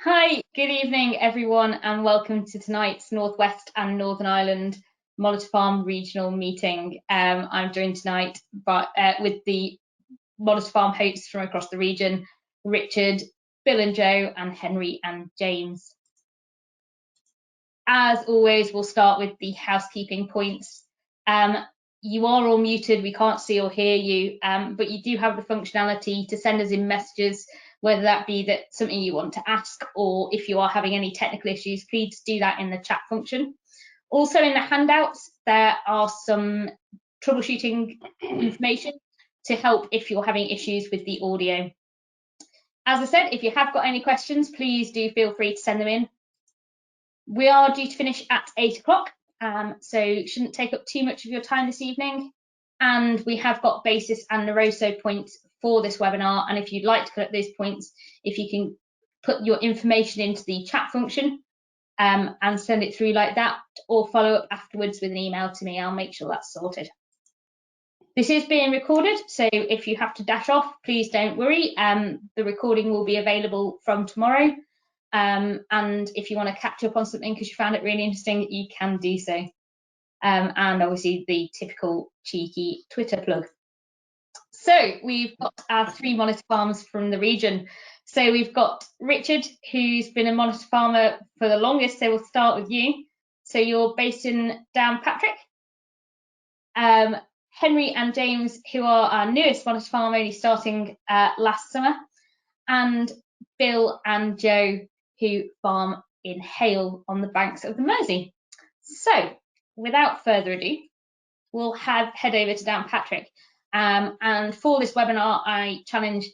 Hi, good evening everyone, and welcome to tonight's North West and Northern Ireland Monitor Farm regional meeting. I'm joined tonight with the Monitor Farm hosts from across the region, Richard, Bill and Joe, and Henry and James. As always, we'll start with the housekeeping points. You are all muted, we can't see or hear you, but you do have the functionality to send us in messages, whether that be that something you want to ask, or if you are having any technical issues, please do that in the chat function. Also in the handouts, there are some troubleshooting information to help if you're having issues with the audio. As I said, if you have got any questions, please do feel free to send them in. We are due to finish at 8 o'clock, so shouldn't take up too much of your time this evening. And we have got basis and Naroso points for this webinar. And if you'd like to collect those points, if you can put your information into the chat function and send it through like that, or follow up afterwards with an email to me, I'll make sure that's sorted. This is being recorded, so if you have to dash off, please don't worry. The recording will be available from tomorrow. And if you want to catch up on something because you found it really interesting, you can do so. And obviously the typical cheeky Twitter plug. So we've got our 3 monitor farms from the region. So we've got Richard, who's been a monitor farmer for the longest, so we'll start with you. So you're based in Downpatrick. Henry and James, who are our newest monitor farm, only starting last summer. And Bill and Joe, who farm in Hale on the banks of the Mersey. So without further ado, we'll head over to Downpatrick. And for this webinar, I challenged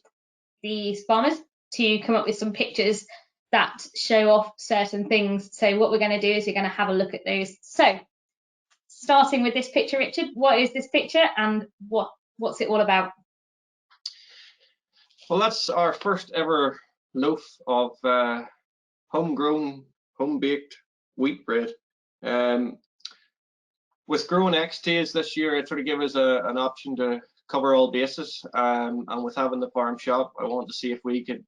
these farmers to come up with some pictures that show off certain things. So what we're going to do is we're going to have a look at those. So starting with this picture, Richard, what is this picture and what's it all about? Well, that's our first ever loaf of homegrown, home-baked wheat bread. With growing XTs this year, it sort of gave us an option to cover all bases. And with having the farm shop, I wanted to see if we could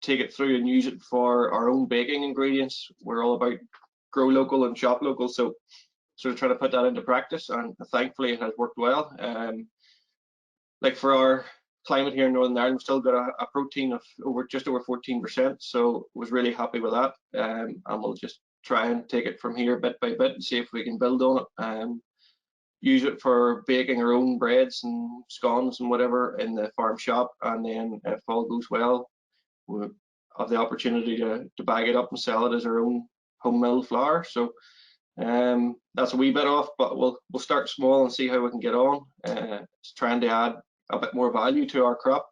take it through and use it for our own baking ingredients. We're all about grow local and shop local, so sort of trying to put that into practice, and thankfully it has worked well. Like for our climate here in Northern Ireland, we've still got a protein of just over 14%, so was really happy with that. And we'll just try and take it from here bit by bit and see if we can build on it. Use it for baking our own breads and scones and whatever in the farm shop, and then if all goes well, we'll have the opportunity to bag it up and sell it as our own home milled flour. So that's a wee bit off, but we'll start small and see how we can get on. Trying to add a bit more value to our crop.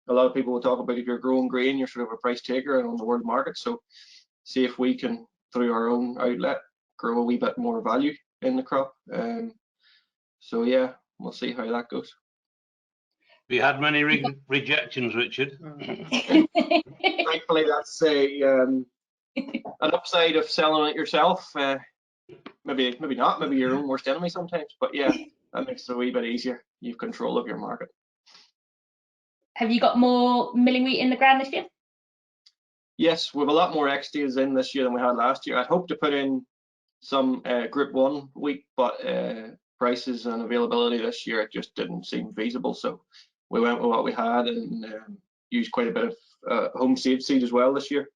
A lot of people will talk about if you're growing grain, you're sort of a price taker on the world market. So see if we can, through our own outlet, grow a wee bit more value in the crop. So yeah, we'll see how that goes. Have you had many rejections, Richard? Thankfully, that's an upside of selling it yourself. Maybe not. Maybe your own worst enemy sometimes. But yeah, that makes it a wee bit easier. You've control of your market. Have you got more milling wheat in the ground this year? Yes, we have a lot more XTs in this year than we had last year. I'd hoped to put in some Group 1 wheat, but prices and availability this year, it just didn't seem feasible. So we went with what we had and used quite a bit of home saved seed as well this year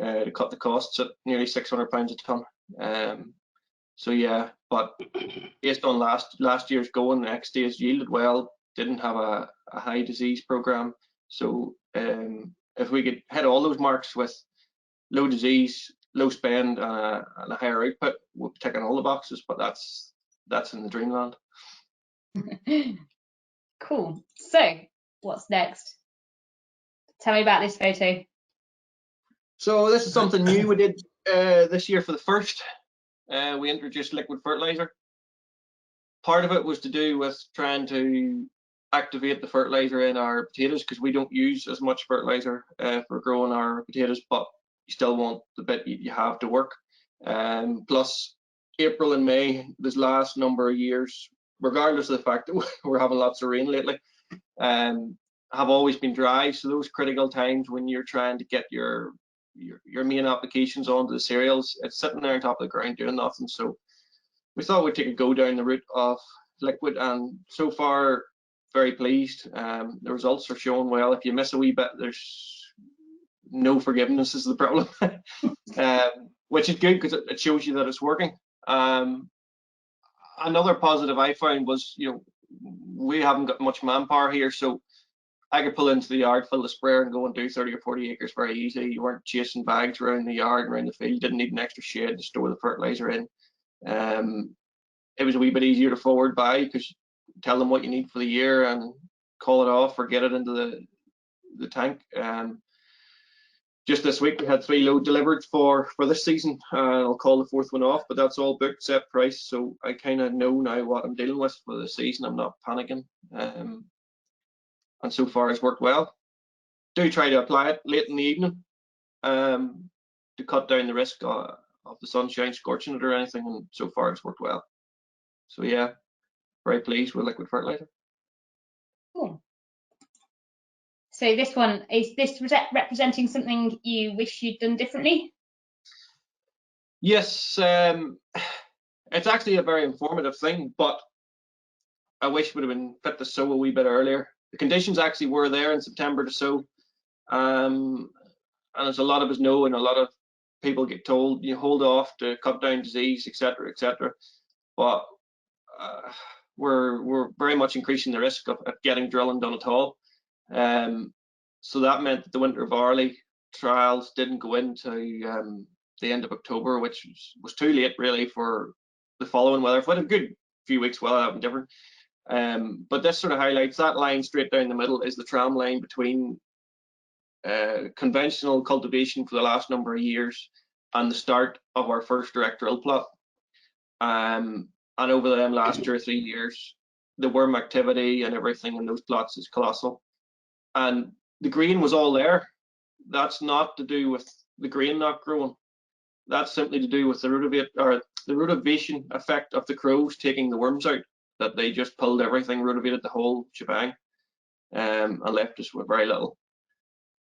to cut the costs at nearly £600 a tonne. So yeah, but based on last year's going, the XTs yielded well, didn't have a high disease program. So if we could hit all those marks with low disease, low spend, and a higher output, we'll be ticking all the boxes. But that's in the dreamland. Cool. So what's next? Tell me about this photo. So this is something new we did this year for the first. We introduced liquid fertilizer. Part of it was to do with trying to activate the fertilizer in our potatoes, because we don't use as much fertilizer for growing our potatoes, but you still want the bit you have to work. Plus April and May, this last number of years, regardless of the fact that we're having lots of rain lately, have always been dry. So those critical times when you're trying to get your your main applications onto the cereals, it's sitting there on top of the ground doing nothing. So we thought we'd take a go down the route of liquid, and so far very pleased. The results are showing well. If you miss a wee bit, there's no forgiveness is the problem, which is good because it shows you that it's working. Another positive I found was, we haven't got much manpower here, so I could pull into the yard, fill the sprayer, and go and do 30 or 40 acres very easily. You weren't chasing bags around the yard and around the field. You didn't need an extra shed to store the fertilizer in. It was a wee bit easier to forward buy because you tell them what you need for the year and call it off or get it into the tank. Just this week we had 3 loads delivered for this season. I'll call the 4th one off, but that's all booked, set price, so I kind of know now what I'm dealing with for the season. I'm not panicking, and so far it's worked well. Do try to apply it late in the evening to cut down the risk of the sunshine scorching it or anything, and so far it's worked well. So yeah, very pleased with liquid fertilizer. Cool. So this one, is this representing something you wish you'd done differently? Yes, it's actually a very informative thing, but I wish it would have been fit to sow a wee bit earlier. The conditions actually were there in September to sow, and as a lot of us know, and a lot of people get told, you hold off to cut down disease, etc., etc. But we're very much increasing the risk of getting drilling done at all. So that meant that the winter barley trials didn't go into the end of October, which was too late really for the following weather. If we had a good few weeks, well, that would be different. But this sort of highlights that line straight down the middle is the tram line between conventional cultivation for the last number of years and the start of our first direct drill plot. And over the last 2 or 3 years, the worm activity and everything in those plots is colossal. And the green was all there. That's not to do with the grain not growing. That's simply to do with the rotivation effect of the crows taking the worms out, that they just pulled everything, rotivated the whole shebang, and left us with very little.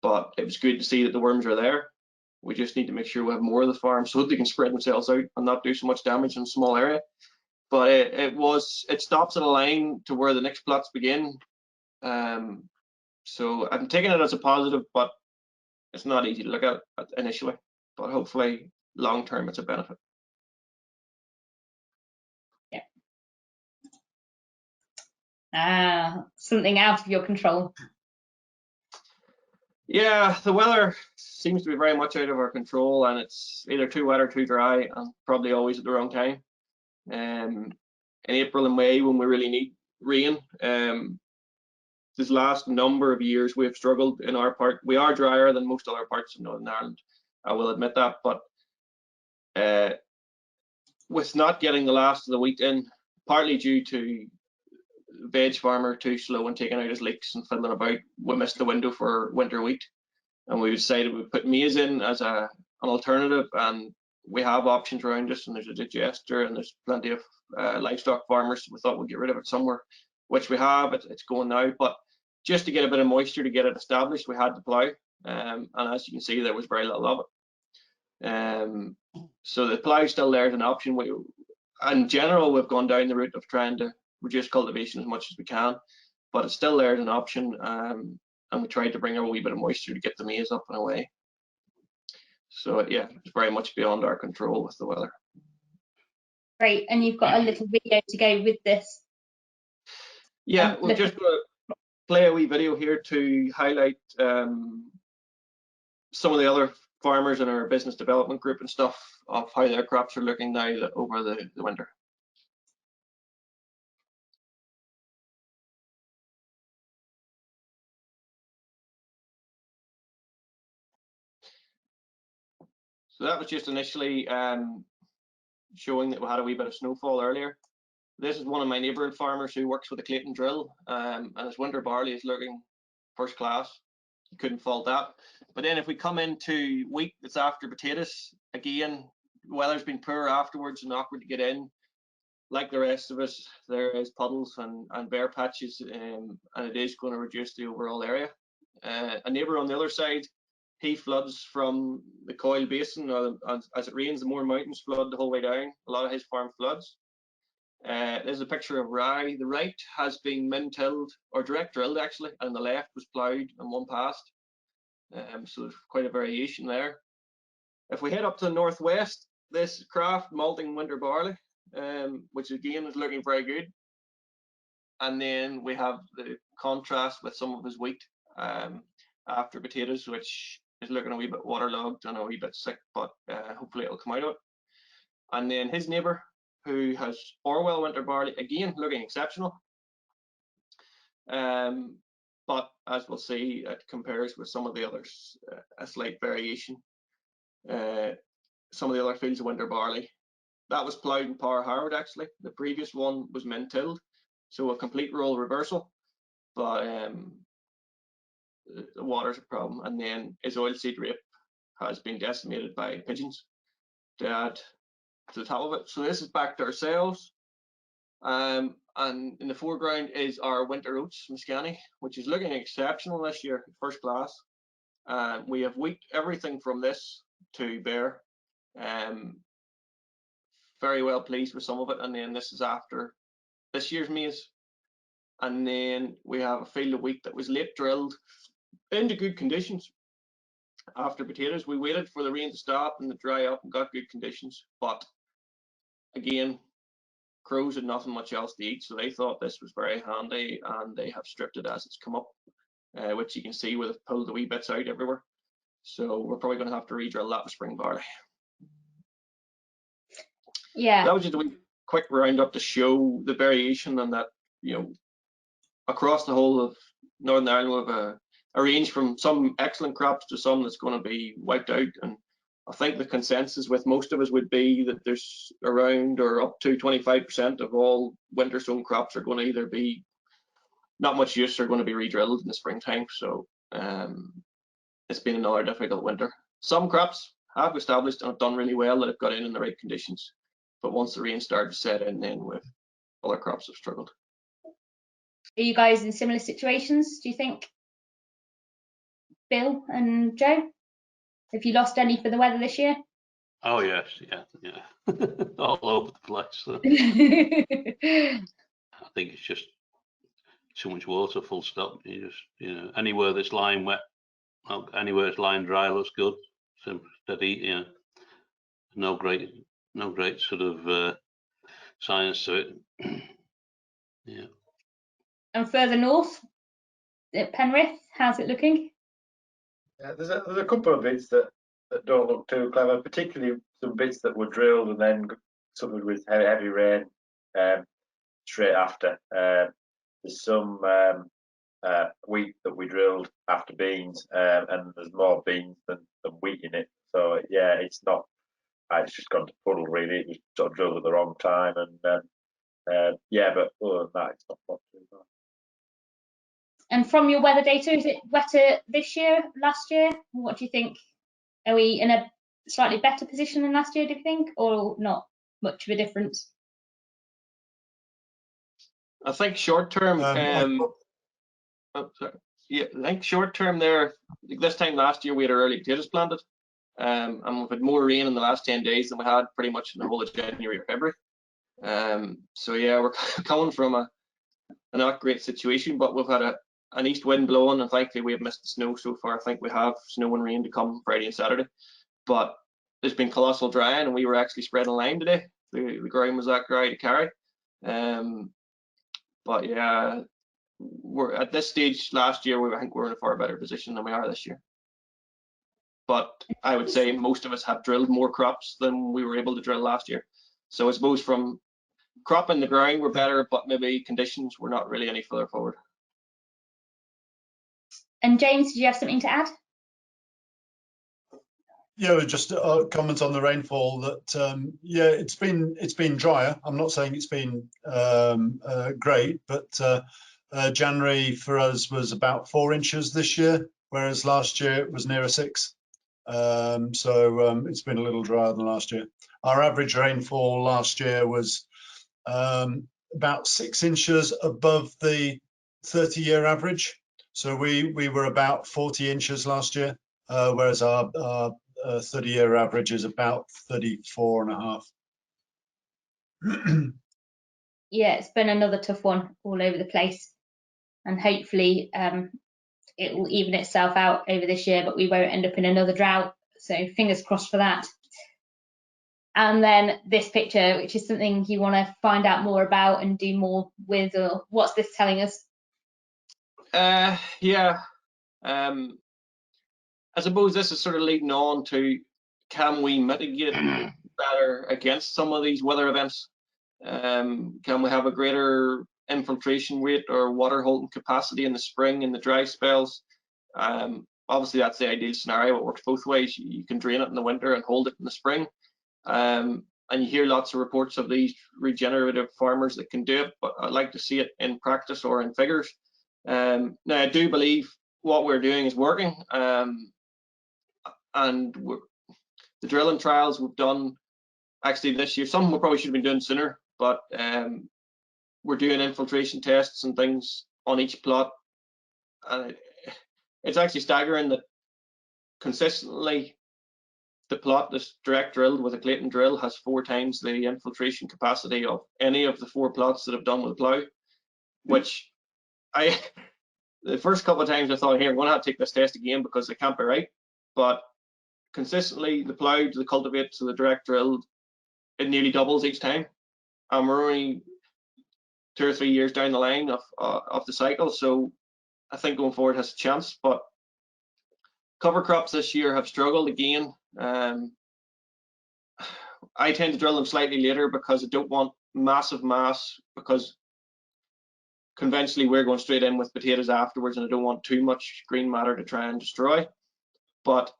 But it was good to see that the worms are there. We just need to make sure we have more of the farm so that they can spread themselves out and not do so much damage in a small area. But it stops at a line to where the next plots begin. So I'm taking it as a positive, but it's not easy to look at initially. But hopefully, long term, it's a benefit. Yeah. Something out of your control. Yeah, the weather seems to be very much out of our control, and it's either too wet or too dry, and probably always at the wrong time. In April and May, when we really need rain, this last number of years we've struggled in our part. We are drier than most other parts of Northern Ireland, I will admit that, but with not getting the last of the wheat in, partly due to veg farmer too slow in taking out his leeks and fiddling about, we missed the window for winter wheat, and we decided we'd put maize in as an alternative, and we have options around us, and there's a digester and there's plenty of livestock farmers. We thought we'd get rid of it somewhere, which we have. It's going now, but just to get a bit of moisture to get it established, we had to plough, and as you can see, there was very little of it. So the plough still there as an option. In general, we've gone down the route of trying to reduce cultivation as much as we can, but it's still there as an option, and we tried to bring a wee bit of moisture to get the maize up and away. So yeah, it's very much beyond our control with the weather. Great, and you've got a little video to go with this. Yeah, we're just going to play a wee video here to highlight some of the other farmers in our business development group and stuff of how their crops are looking now over the winter. So that was just initially showing that we had a wee bit of snowfall earlier. This is one of my neighbouring farmers who works with a Clayton drill, and his winter barley is looking first class. You couldn't fault that. But then if we come into wheat that's after potatoes, again, the weather's been poor afterwards and awkward to get in. Like the rest of us, there is puddles and bare patches, and it is going to reduce the overall area. A neighbour on the other side, he floods from the Coyle Basin, as it rains, the Moor Mountains flood the whole way down. A lot of his farm floods. There's a picture of rye. The right has been min-tilled, or direct drilled actually, and the left was ploughed and one passed. So there's quite a variation there. If we head up to the northwest, this Kraft malting winter barley, which again is looking very good. And then we have the contrast with some of his wheat after potatoes, which is looking a wee bit waterlogged and a wee bit sick, but hopefully it'll come out of it. And then his neighbour, who has Orwell winter barley, again looking exceptional. But as we'll see, it compares with some of the others, a slight variation. Some of the other fields of winter barley, that was ploughed and power harrowed actually. The previous one was min-tilled, so a complete role reversal. But the water's a problem. And then his oilseed rape has been decimated by pigeons to add to the top of it. So this is back to ourselves. And in the foreground is our winter oats Muscani, which is looking exceptional this year, first class. We have wheat, everything from this to bare. Very well pleased with some of it. And then this is after this year's maize. And then we have a field of wheat that was late drilled into good conditions. After potatoes, we waited for the rain to stop and to dry up and got good conditions. But again, crows had nothing much else to eat, so they thought this was very handy, and they have stripped it as it's come up, which you can see we've pulled the wee bits out everywhere. So we're probably going to have to re-drill that with spring barley. Yeah. That was just a wee quick roundup to show the variation, and that, you know, across the whole of Northern Ireland we have a range from some excellent crops to some that's going to be wiped out. And I think the consensus with most of us would be that there's around or up to 25% of all winter sown crops are going to either be not much use or going to be re-drilled in the springtime. So it's been another difficult winter. Some crops have established and have done really well that have got in the right conditions, but once the rain started to set in, then with other crops have struggled. Are you guys in similar situations, do you think, Bill and Joe? Have you lost any for the weather this year? Oh yes, yeah. All over the place. So. I think it's just too much water, full stop. You just, anywhere that's lying wet, anywhere it's lying dry looks good. Simple, steady, no great sort of science to it. Yeah. And further north, at Penrith, how's it looking? Yeah, there's a couple of bits that don't look too clever, particularly some bits that were drilled and then suffered with heavy rain straight after. There's some wheat that we drilled after beans, and there's more beans than wheat in it. So yeah, it's not. It's just gone to puddle really. It was sort of drilled at the wrong time, and yeah, but other than that, it's not too bad. And from your weather data, is it wetter this year, last year? What do you think? Are we in a slightly better position than last year, do you think, or not much of a difference? I think short term, I think short term there, this time last year we had our early potatoes planted, and we've had more rain in the last 10 days than we had pretty much in the whole of January or February. So yeah, we're coming from a not great situation, but we've had an east wind blowing, and thankfully we have missed the snow so far. I think we have snow and rain to come Friday and Saturday, but there's been colossal drying, and we were actually spreading lime today. The ground was that dry to carry. But yeah, we're at this stage last year, I think we're in a far better position than we are this year. But I would say most of us have drilled more crops than we were able to drill last year. So I suppose from crop in the ground we're better, but maybe conditions we're not really any further forward. And James, did you have something to add? Yeah, just a comment on the rainfall. That yeah, it's been drier. I'm not saying it's been great, but January for us was about 4 inches this year, whereas last year it was nearer 6. So it's been a little drier than last year. Our average rainfall last year was about 6 inches above the 30-year average. So we were about 40 inches last year. whereas our 30-year average is about 34.5. Yeah, it's been another tough one all over the place, and hopefully it will even itself out over this year, but we won't end up in another drought. So fingers crossed for that. And then this picture, which is something you want to find out more about and do more with, or what's this telling us? Yeah, I suppose this is sort of leading on to, can we mitigate better against some of these weather events? Can we have a greater infiltration rate or water holding capacity in the spring and the dry spells? Obviously that's the ideal scenario. It works both ways. You can drain it in the winter and hold it in the spring. And you hear lots of reports of these regenerative farmers that can do it, but I'd like to see it in practice or in figures. Now I do believe what we're doing is working, and the drilling trials we've done actually this year, some we probably should have been doing sooner, but we're doing infiltration tests and things on each plot, and it's actually staggering that consistently the plot that's direct drilled with a Clayton drill has 4 times the infiltration capacity of any of the 4 plots that have done with a plough, which the first couple of times I thought, here, I'm going to have to take this test again because it can't be right. But consistently, the ploughed, the cultivate to the direct drilled, it nearly doubles each time. And we're only 2 or 3 years down the line of the cycle, so I think going forward has a chance. But cover crops this year have struggled again. I tend to drill them slightly later because I don't want massive mass, because conventionally we're going straight in with potatoes afterwards, and I don't want too much green matter to try and destroy. But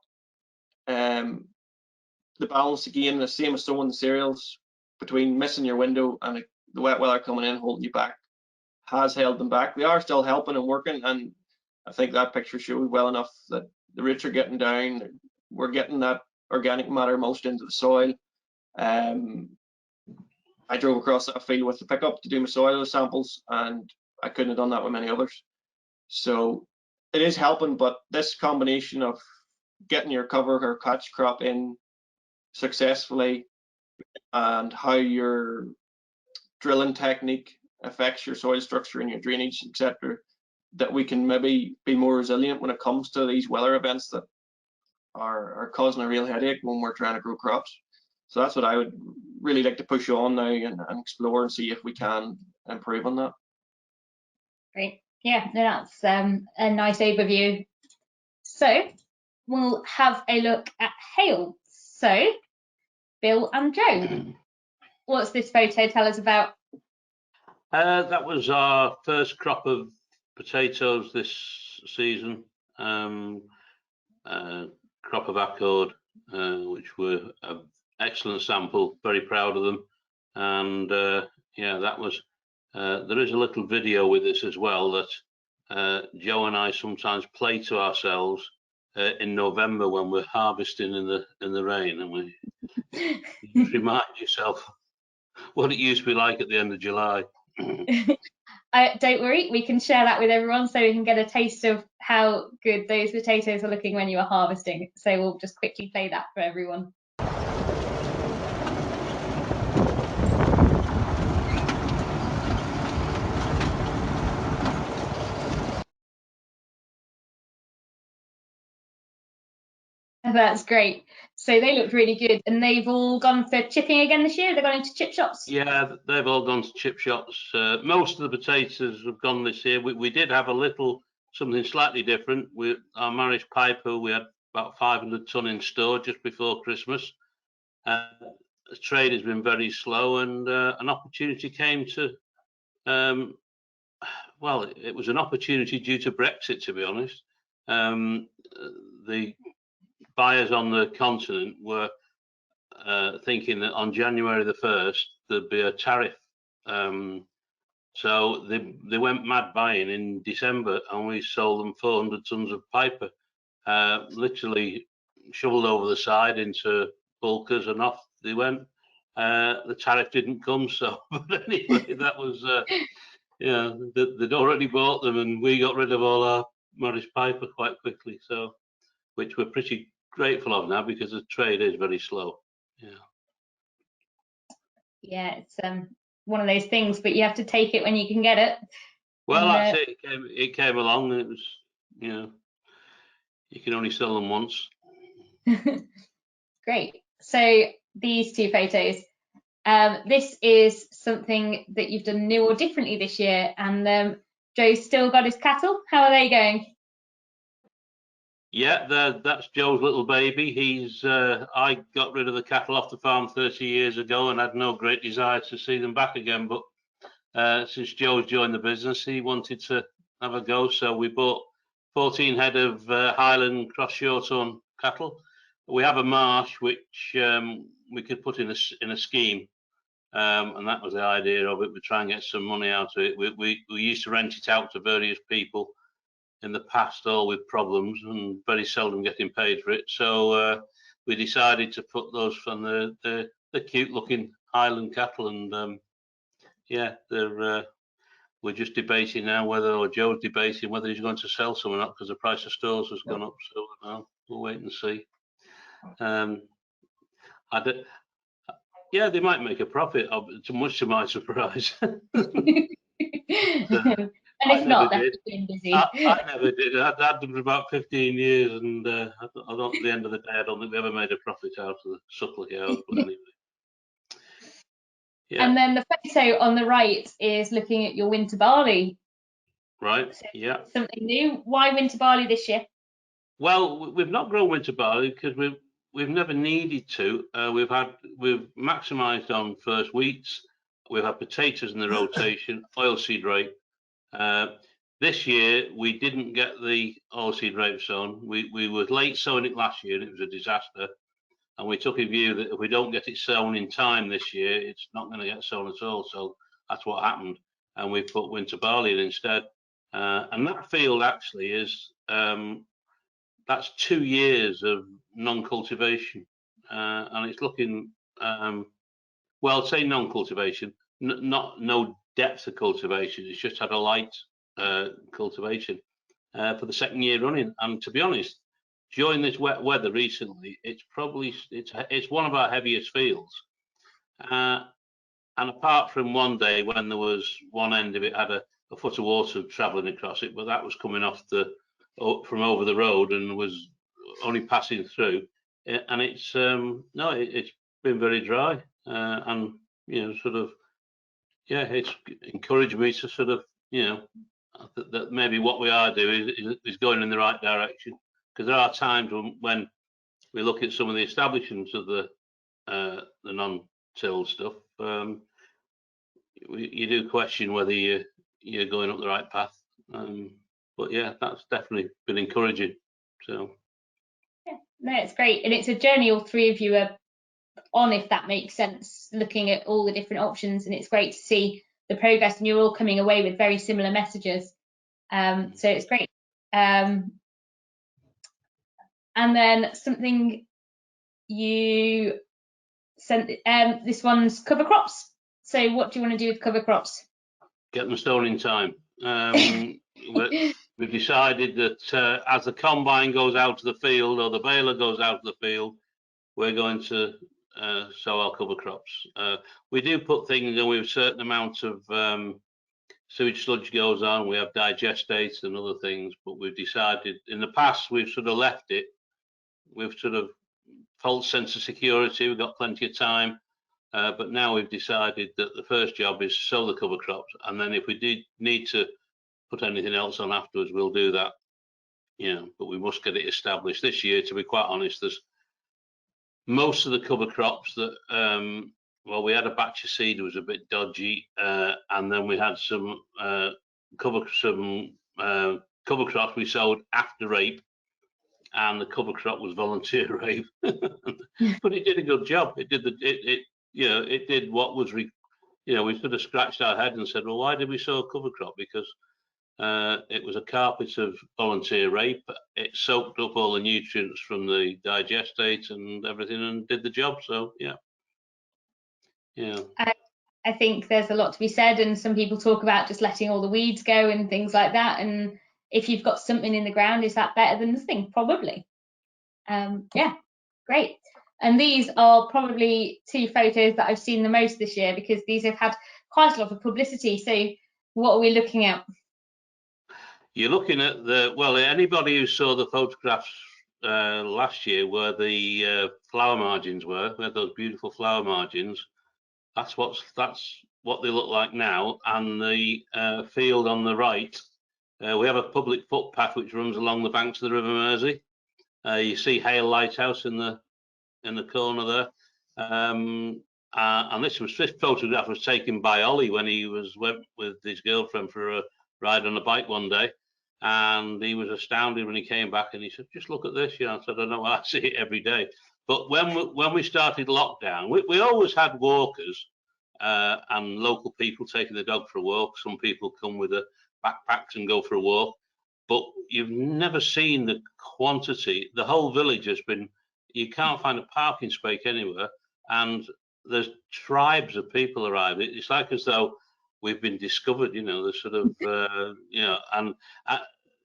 the balance again, the same as sowing the cereals, between missing your window and the wet weather coming in holding you back, has held them back. They are still helping and working, and I think that picture shows well enough that the roots are getting down. We're getting that organic matter most into the soil. I drove across that field with the pickup to do my soil samples, and I couldn't have done that with many others. So it is helping, but this combination of getting your cover or catch crop in successfully, and how your drilling technique affects your soil structure and your drainage, etc., that we can maybe be more resilient when it comes to these weather events that are causing a real headache when we're trying to grow crops. So that's what I would really like to push on now and explore and see if we can improve on that. Great. Yeah, no, that's a nice overview. So we'll have a look at Hale. So Bill and Joe, what's this photo tell us about? That was our first crop of potatoes this season. Crop of accord, which were an excellent sample, very proud of them. And yeah, that was, there is a little video with this as well that Joe and I sometimes play to ourselves in November when we're harvesting in the rain, and we just remind yourself what it used to be like at the end of July. Don't worry, we can share that with everyone so we can get a taste of how good those potatoes are looking when you are harvesting. So we'll just quickly play that for everyone. That's great. So they looked really good, and they've all gone for chipping again this year. They've gone into chip shops. Yeah, they've all gone to chip shops. Most of the potatoes have gone this year. We did have a little something slightly different. Our Monash Piper, we had about 500 tonne in store just before Christmas. The trade has been very slow, and an opportunity came to. Well, it was an opportunity due to Brexit, to be honest. The buyers on the continent were thinking that on January the 1st there'd be a tariff, so they went mad buying in December, and we sold them 400 tons of Piper, literally shoveled over the side into bulkers, and off they went. The tariff didn't come, so but anyway, that was yeah, they'd already bought them, and we got rid of all our Monash Piper quite quickly. So which we're pretty grateful of now because the trade is very slow. Yeah. Yeah, it's one of those things, but you have to take it when you can get it. Well, And, that's it. It came along, and it was, you know, you can only sell them once. Great. So these two photos. This is something that you've done new or differently this year, and Joe's still got his cattle. How are they going? Yeah, that's Joe's little baby. I got rid of the cattle off the farm 30 years ago and had no great desire to see them back again. But since Joe's joined the business, he wanted to have a go. So we bought 14 head of Highland cross short-horn cattle. We have a marsh which we could put in a scheme, and that was the idea of it. We try and get some money out of it. We used to rent it out to various people in the past, all with problems and very seldom getting paid for it. So we decided to put those from the cute looking Highland cattle, and yeah, we're just debating now or Joe's debating whether he's going to sell some or not, because the price of stores has gone up. So we'll wait and see. Yeah, they might make a profit, much to my surprise. And if not, they're been busy. I never did. I'd had them for about 15 years, and I don't. At the end of the day, I don't think we ever made a profit out of the suckler cows. But anyway. Yeah. And then the photo on the right is looking at your winter barley. Right. So yeah. Something new. Why winter barley this year? Well, we've not grown winter barley because we've never needed to. We've maximised on first wheats. We've had potatoes in the rotation, oilseed rape. This year we didn't get the oilseed rape sown. We were late sowing it last year and it was a disaster. And we took a view that if we don't get it sown in time this year, it's not going to get sown at all. So that's what happened. And we put winter barley in instead. And that field actually is, that's 2 years of non-cultivation. And it's looking, well, say non-cultivation, no depth of cultivation. It's just had a light cultivation for the 2nd year running. And to be honest, during this wet weather recently, it's one of our heaviest fields. And apart from one day when there was one end of it had a foot of water travelling across it, but that was coming off from over the road and was only passing through. And it's it's been very dry, and sort of, yeah, it's encouraged me to sort of, that maybe what we are doing is going in the right direction. Because there are times when we look at some of the establishments of the non-tilled stuff, you do question whether you're going up the right path. But yeah, that's definitely been encouraging. So yeah, no, it's great, and it's a journey all three of you are on, if that makes sense, looking at all the different options, and it's great to see the progress, and you're all coming away with very similar messages. So it's great. And then something you sent, this one's cover crops. So what do you want to do with cover crops? Get them sown in time. We've decided that as the combine goes out to the field or the baler goes out to the field, we're going to sow our cover crops. We do put things in with a certain amount of sewage sludge goes on. We have digestates and other things, but we've decided in the past we've sort of left it. We've sort of false sense of security. We've got plenty of time, but now we've decided that the first job is sow the cover crops, and then if we did need to put anything else on afterwards, we'll do that. But we must get it established this year. To be quite honest, there's most of the cover crops that well, we had a batch of seed that was a bit dodgy, and then we had some cover crops we sowed after rape, and the cover crop was volunteer rape. But it did a good job. It did it did what was we sort of scratched our head and said, well, why did we sow a cover crop? Because it was a carpet of volunteer rape. It soaked up all the nutrients from the digestate and everything and did the job. So yeah. I think there's a lot to be said, and some people talk about just letting all the weeds go and things like that. And if you've got something in the ground, is that better than nothing? Probably. Yeah, great. And these are probably 2 photos that I've seen the most this year, because these have had quite a lot of publicity. So what are we looking at? You're looking at anybody who saw the photographs last year where the flower margins were those beautiful flower margins, that's what they look like now. And the field on the right, we have a public footpath which runs along the banks of the River Mersey. You see Hale Lighthouse in the corner there. And this photograph was taken by Ollie when he went with his girlfriend for a ride on a bike one day, and he was astounded when he came back and he said, "Just look at this." I said, "I know, I see it every day." But when we started lockdown, we always had walkers and local people taking the dog for a walk. Some people come with their backpacks and go for a walk, but you've never seen the quantity. The whole village has been, you can't find a parking space anywhere, and there's tribes of people arrive. It's like as though we've been discovered, the sort of, and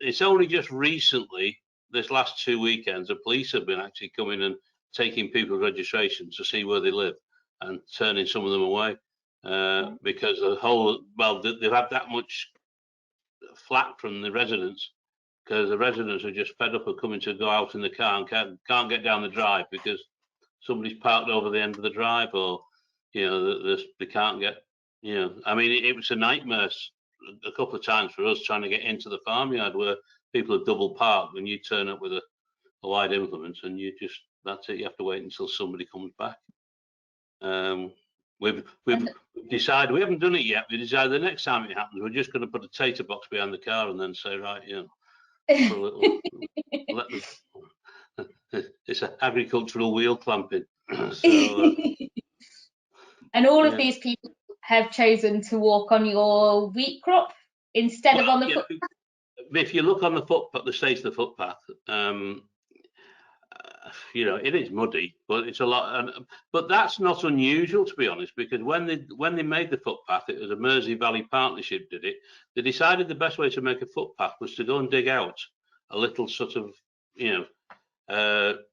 it's only just recently, this last 2 weekends, the police have been actually coming and taking people's registrations to see where they live and turning some of them away because they've had that much flack from the residents, because the residents are just fed up of coming to go out in the car and can't get down the drive because somebody's parked over the end of the drive, or they can't get, I mean, it was a nightmare a couple of times for us trying to get into the farmyard where people are double parked and you turn up with a wide implement and that's it, you have to wait until somebody comes back. We've decided, we haven't done it yet, we decided the next time it happens we're just going to put a tater box behind the car and then say, right, for a little, it's an agricultural wheel clamping. So, and all of these people have chosen to walk on your wheat crop instead of on the footpath? If you look on the footpath, the state of the footpath, it is muddy, but it's a lot. But that's not unusual, to be honest, because when they made the footpath, it was a Mersey Valley Partnership did it. They decided the best way to make a footpath was to go and dig out a little sort of, about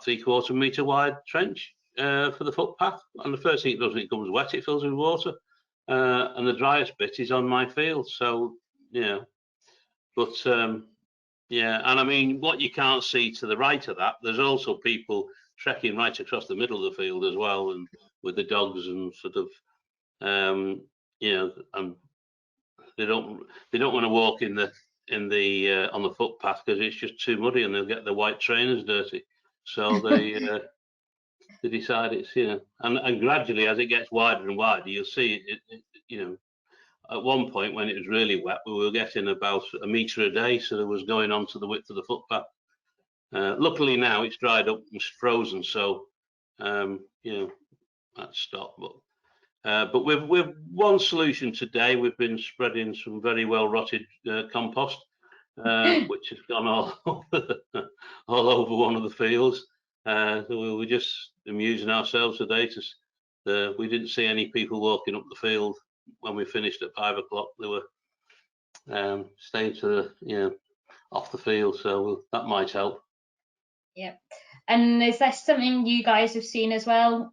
3/4 metre wide trench for the footpath. And the first thing it does when it comes wet, it fills with water. And the driest bit is on my field. So, but yeah, and I mean, what you can't see to the right of that, there's also people trekking right across the middle of the field as well, and with the dogs and sort of, and they don't want to walk on the footpath because it's just too muddy and they'll get the white trainers dirty. So they they decide it's and gradually as it gets wider and wider, you'll see it. At one point when it was really wet, we were getting about a metre a day, so there was going on to the width of the footpath. Luckily now it's dried up and frozen, so that's stopped. But with one solution today, we've been spreading some very well rotted compost, which has gone all over one of the fields. So we were just amusing ourselves today. We didn't see any people walking up the field when we finished at 5 o'clock. They were staying to off the field, so that might help. Yeah. And is that something you guys have seen as well?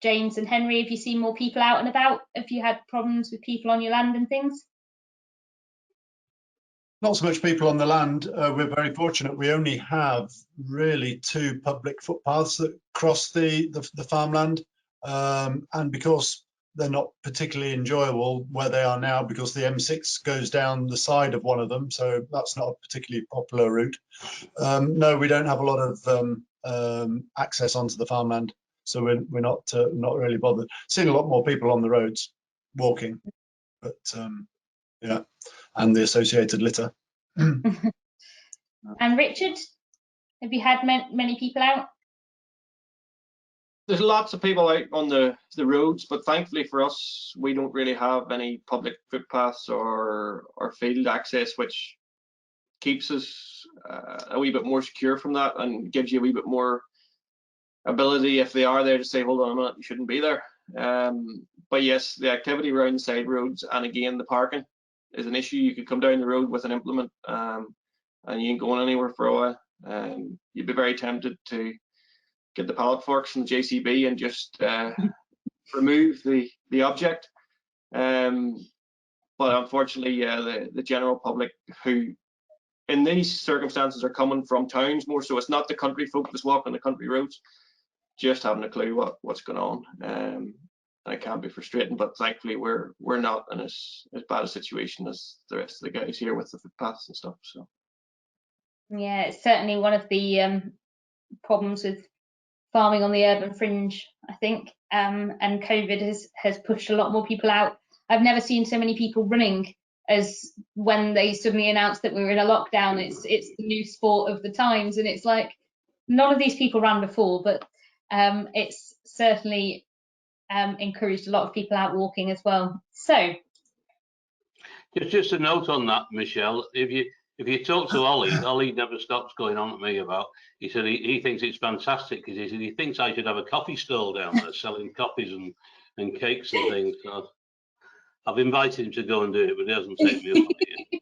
James and Henry, have you seen more people out and about? Have you had problems with people on your land and things? Not so much people on the land. We're very fortunate. We only have really 2 public footpaths that cross the farmland, and because they're not particularly enjoyable where they are now, because the M6 goes down the side of one of them, so that's not a particularly popular route. No, we don't have a lot of access onto the farmland, so we're not really bothered. Seen a lot more people on the roads walking, but yeah, and the associated litter. And Richard, have you had many people out? There's lots of people out on the roads, but thankfully for us, we don't really have any public footpaths or field access, which keeps us a wee bit more secure from that and gives you a wee bit more ability if they are there to say, hold on a minute, you shouldn't be there. But yes, the activity around the side roads, and again, the parking is an issue. You could come down the road with an implement and and you ain't going anywhere for a while. You'd be very tempted to get the pallet forks from the JCB and just remove the object. But unfortunately, the general public, who in these circumstances are coming from towns more so, it's not the country folk that's walking the country roads, just having a clue what's going on. It can be frustrating, but thankfully we're not in as bad a situation as the rest of the guys here with the footpaths and stuff. So yeah, it's certainly one of the problems with farming on the urban fringe, I think, and COVID has pushed a lot more people out. I've never seen so many people running as when they suddenly announced that we were in a lockdown. It's the new sport of the times, and it's like none of these people ran before, but it's certainly encouraged a lot of people out walking as well. So just a note on that, Michelle. If you talk to Ollie never stops going on at me about. He said he thinks it's fantastic because he said he thinks I should have a coffee stall down there selling coffees and cakes and things. So I've invited him to go and do it, but he hasn't taken me up on it yet.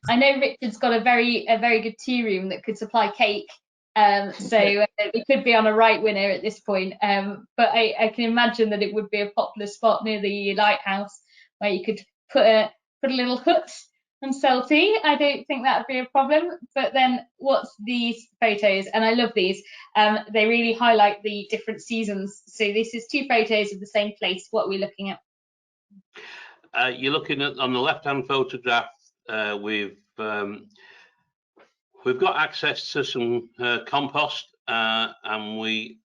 I know Richard's got a very good tea room that could supply cake. So we could be on a right winner at this point. But I can imagine that it would be a popular spot near the lighthouse where you could put a little hut and sell tea. I don't think that would be a problem. But then what's these photos? And I love these. They really highlight the different seasons. So this is 2 photos of the same place. What are we looking at? You're looking at, on the left-hand photograph, we've got access to some compost, and we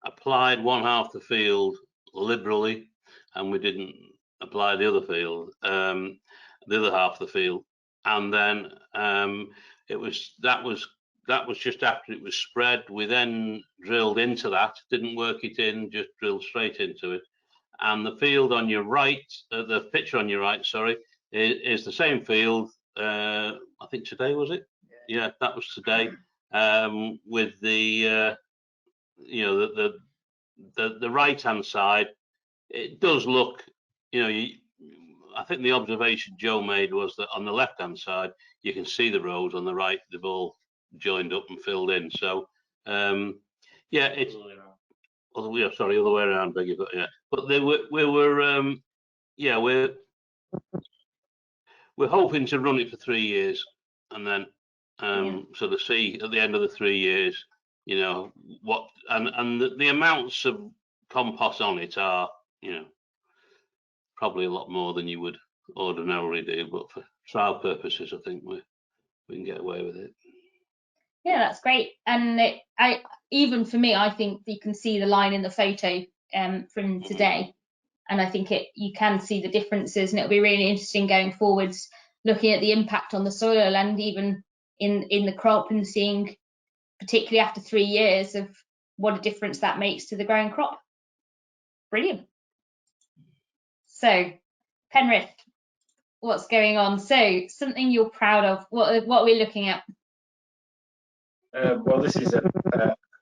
applied one half the field liberally, and we didn't apply the other field, the other half of the field. And then that was just after it was spread. We then drilled into that, didn't work it in, just drilled straight into it. And the field on your right, the picture on your right, sorry, is the same field. I think today, was it? Yeah, that was today. With the the right hand side, it does look, I think the observation Joe made was that on the left hand side you can see the rows, on the right they've all joined up and filled in. So yeah, it's other way around, beg your pardon. Yeah, but we're hoping to run it for 3 years, and then sort of see at the end of the 3 years, what and the amounts of compost on it are, probably a lot more than you would ordinarily do, but for trial purposes, I think we can get away with it. Yeah, that's great. And even for me, I think you can see the line in the photo from today, and I think you can see the differences, and it'll be really interesting going forwards, looking at the impact on the soil and even in the crop, and seeing, particularly after 3 years, of what a difference that makes to the growing crop. Brilliant. So Penrith, what's going on? So something you're proud of. What are we looking at? Well, this is a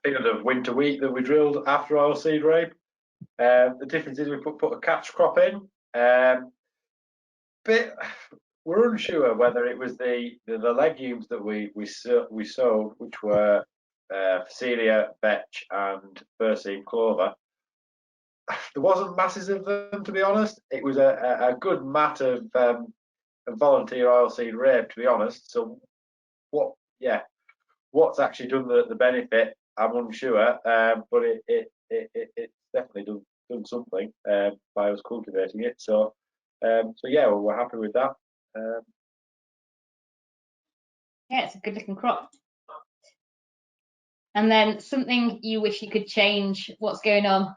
field of winter wheat that we drilled after oilseed rape. The difference is we put a catch crop in. But we're unsure whether it was the legumes that we sowed, which were Phacelia, vetch, and Berseem clover. There wasn't masses of them, to be honest. It was a good mat of volunteer oilseed rape, to be honest. So what's actually done the benefit, I'm unsure, but it's definitely done something by us cultivating it. So yeah, we're happy with that. Yeah, it's a good looking crop. And then something you wish you could change. What's going on?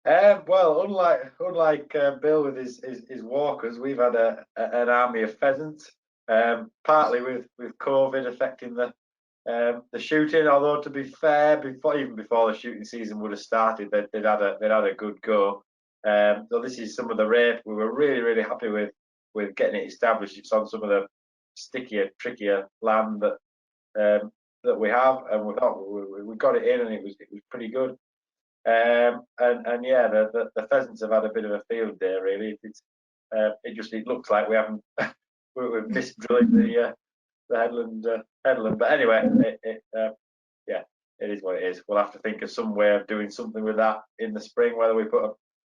Well, unlike Bill with his walkers, we've had an army of pheasants. Partly with COVID affecting the shooting. Although, to be fair, even before the shooting season would have started, they'd had a good go. So this is some of the rape. We were really happy with getting it established. It's on some of the stickier, trickier land that we have, and we thought we got it in, and it was pretty good. And yeah, the pheasants have had a bit of a field day, really. It looks like we haven't we've missed drilling headland. But anyway, yeah, it is what it is. We'll have to think of some way of doing something with that in the spring, whether we put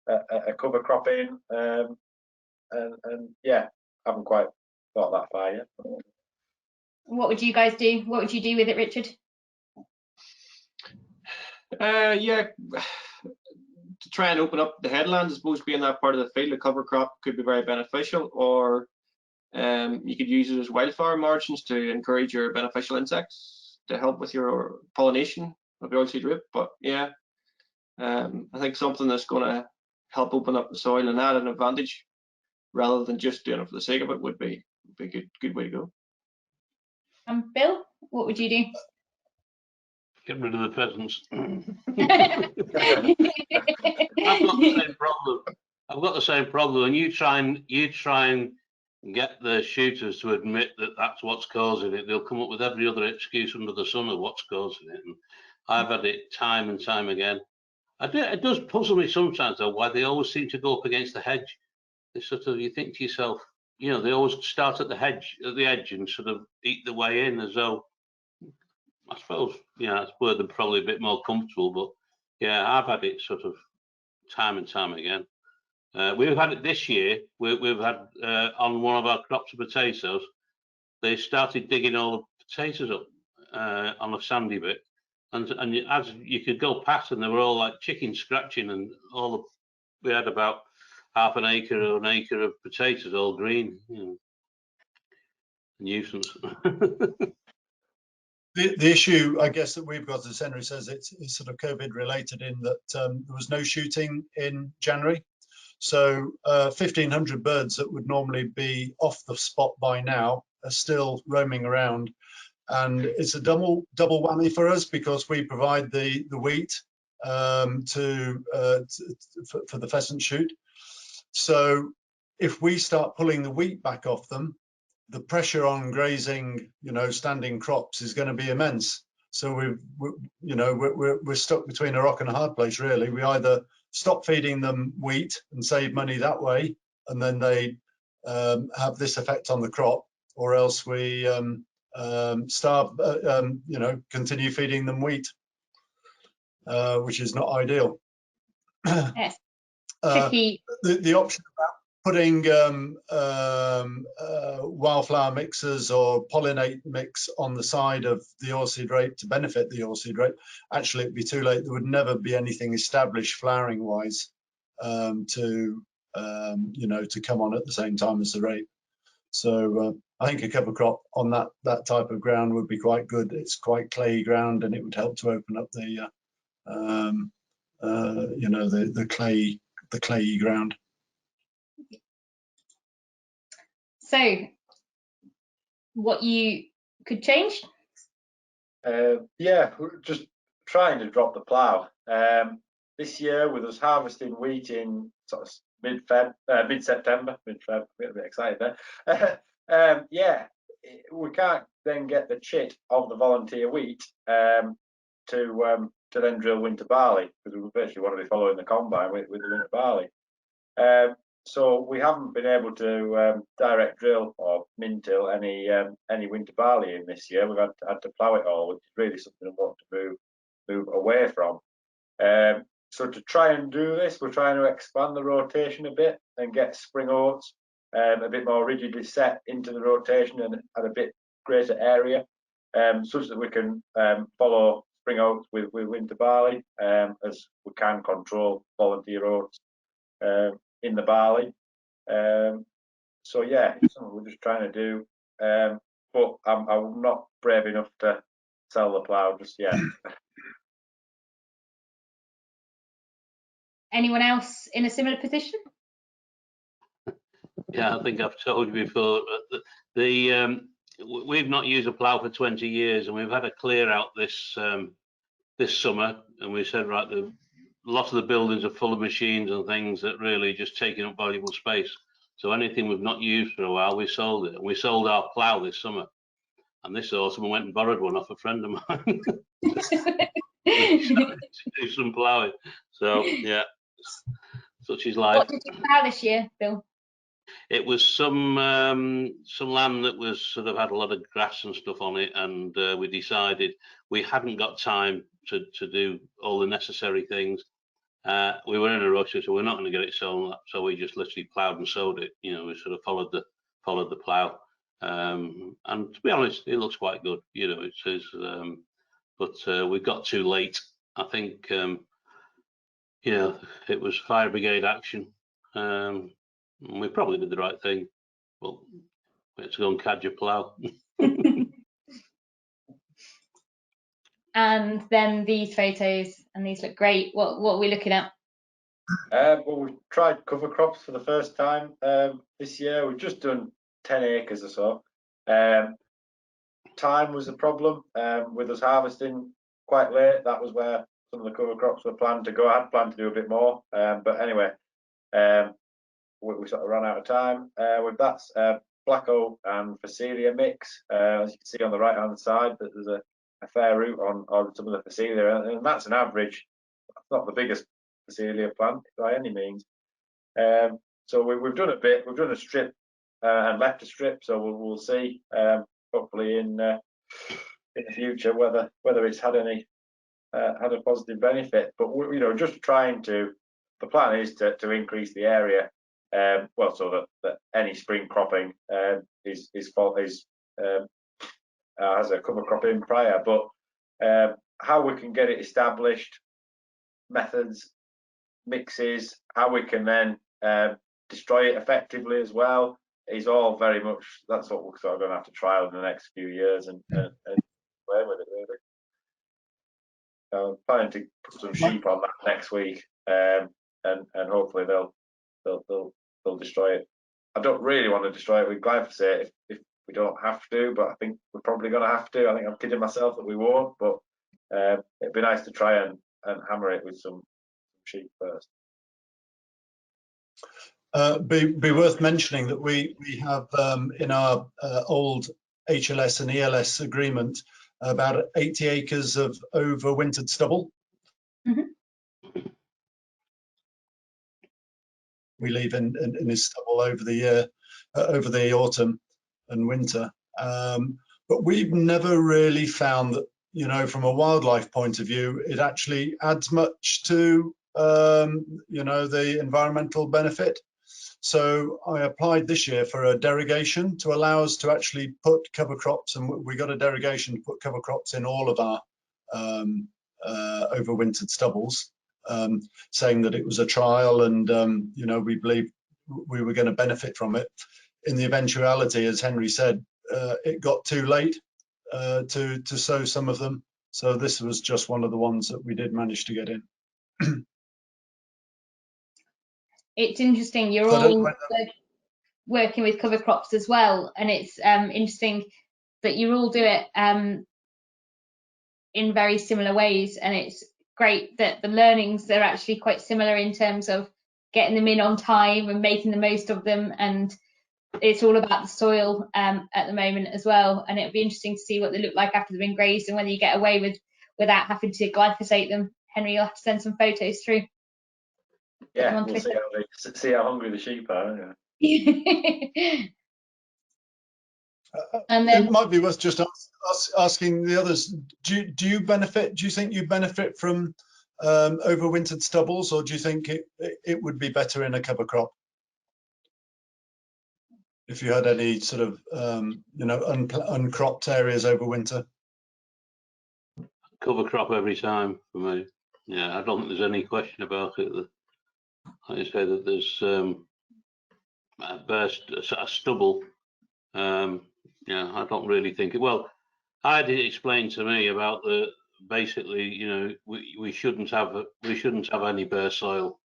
a cover crop in, and yeah, haven't quite thought that far yet. What would you guys do? What would you do with it, Richard? Yeah, to try and open up the headlands, I suppose, being that part of the field, a cover crop could be very beneficial, or you could use it as wildflower margins to encourage your beneficial insects to help with your pollination of your oilseed rape. But yeah, I think something that's going to help open up the soil and add an advantage rather than just doing it for the sake of it would be a good way to go. Bill, what would you do? Get rid of the pheasants. I've got the same problem. And you try and get the shooters to admit that that's what's causing it. They'll come up with every other excuse under the sun of what's causing it. And I've had it time and time again. It does puzzle me sometimes though why they always seem to go up against the hedge. They sort of, you think to yourself, you know, they always start at the edge and sort of eat the way in, as though, I suppose, yeah, that's where they're probably a bit more comfortable. But yeah, I've had it sort of time and time again. We've had it this year. We've had on one of our crops of potatoes, they started digging all the potatoes up on a sandy bit, and as you could go past, and they were all like chicken scratching, and we had about half an acre or an acre of potatoes all green. You know, nuisance. The issue, I guess, that we've got, as Henry says, it's sort of COVID related in that there was no shooting in January. So 1,500 birds that would normally be off the spot by now are still roaming around. And it's a double whammy for us because we provide the wheat for the pheasant shoot. So if we start pulling the wheat back off them, the pressure on grazing, you know, standing crops is going to be immense. So we're stuck between a rock and a hard place, really. We either stop feeding them wheat and save money that way, and then they have this effect on the crop, or else we continue feeding them wheat, which is not ideal. Yes. The option about putting wildflower mixers or pollinate mix on the side of the oilseed rape to benefit the oilseed rape, actually it'd be too late. There would never be anything established flowering wise to come on at the same time as the rape. So I think a cover crop on that type of ground would be quite good. It's quite clayey ground, and it would help to open up the clayey ground. So, what you could change? Yeah, we're just trying to drop the plough. This year, with us harvesting wheat in sort of mid-September, mid-Feb, a bit excited there. Yeah, we can't then get the chit of the volunteer wheat to then drill winter barley, because we basically want to be following the combine with the winter barley. So we haven't been able to direct drill or min-till any winter barley in this year. We've had to plough it all, which is really something I want to move away from. So to try and do this, we're trying to expand the rotation a bit and get spring oats a bit more rigidly set into the rotation and at a bit greater area, such that we can follow spring oats with winter barley, as we can control volunteer oats in the barley. So yeah, it's something we're just trying to do, but I'm not brave enough to sell the plough just yet. Anyone else in a similar position? Yeah, I think I've told you before. We've not used a plough for 20 years, and we've had a clear out this summer, and we said, right, a lot of the buildings are full of machines and things that really just taking up valuable space. So anything we've not used for a while, we sold it. And we sold our plough this summer. And this autumn, I went and borrowed one off a friend of mine to do some ploughing. So yeah, such is life. What did you plough this year, Bill? It was some land that was sort of had a lot of grass and stuff on it, and we decided we hadn't got time to do all the necessary things. We were in a rush, so we're not going to get it sown, so we just literally ploughed and sowed it. You know, we sort of followed the plough, and to be honest, it looks quite good. You know, it says, but we got too late. I think, you know, it was fire brigade action. We probably did the right thing. Well, we had to go and cadge a plough. And then these photos, and these look great. What are we looking at? Well, we've tried cover crops for the first time this year. We've just done 10 acres or so. Time was a problem with us harvesting quite late. That was where some of the cover crops were planned to go. I had planned to do a bit more, but anyway, we sort of ran out of time. With that black oat and Phacelia mix, as you can see on the right hand side, that there's a fair root on some of the Phacelia, and that's an average. That's not the biggest Phacelia plant by any means. So we've done a bit. We've done a strip and left a strip. So we'll see. Hopefully in the future whether it's had any had a positive benefit. But you know, just trying to. The plan is to increase the area. Well, so that any spring cropping has a cover crop in prior, but how we can get it established, methods, mixes, how we can then destroy it effectively as well, is all very much, that's what we're sort of going to have to trial in the next few years and play with it really. I'm planning to put some sheep on that next week, and hopefully they'll destroy it. I don't really want to destroy it with glyphosate if we don't have to, but I think we're probably going to have to. I think I'm kidding myself that we won't, but it'd be nice to try and hammer it with some sheep first. Be worth mentioning that we have in our old HLS and ELS agreement about 80 acres of overwintered stubble. Mm-hmm. We leave in his stubble over the year, over the autumn and winter. But we've never really found that, you know, from a wildlife point of view, it actually adds much to, you know, the environmental benefit. So I applied this year for a derogation to allow us to actually put cover crops, and we got a derogation to put cover crops in all of our overwintered stubbles, saying that it was a trial and, you know, we believe we were going to benefit from it. In the eventuality, as Henry said, it got too late to sow some of them. So this was just one of the ones that we did manage to get in. It's interesting, you're all working with cover crops as well, and it's interesting that you all do it in very similar ways, and it's great that the learnings are actually quite similar in terms of getting them in on time and making the most of them, and it's all about the soil at the moment as well, and it'll be interesting to see what they look like after they've been grazed and whether you get away without having to glyphosate them. Henry, you'll have to send some photos through. Yeah, we'll see how hungry the sheep are. Yeah. And then it might be worth just asking the others, do you benefit, do you think you benefit from overwintered stubbles, or do you think it would be better in a cover crop? If you had any sort of, you know, uncropped areas over winter? Cover crop every time for me. Yeah, I don't think there's any question about it. Like I say, that there's a stubble. Yeah, I don't really think it. Well, I did explain to me about basically, you know, we shouldn't have any bare soil